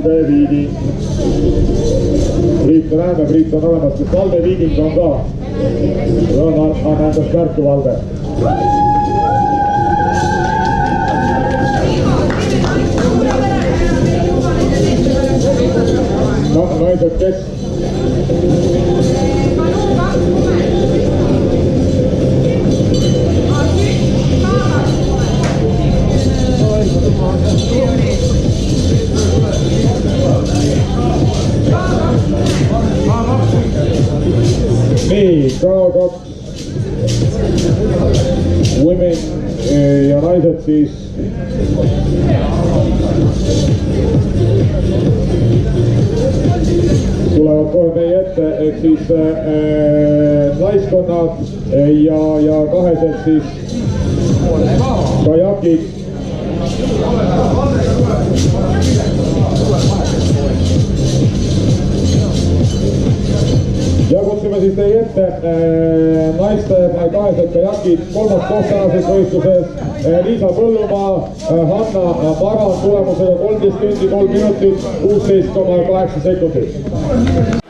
valveviiging. Priit näeme, Priit on olemas, kas valveviiging on ka? Anna endast märku, Valve. No, naised, kes? Nii, K2 women ja naised siis tulevad kohe meie ette, et siis naiskonnad ja kahesed siis kajakid. Ja kutsume siis teie ette naiste kahesed kajakid, kolmas koht tänases võistluses Liisa Põllumaa, Hanna Maran tulemusega 13 tundi 3 minutit 16,8 sekundit.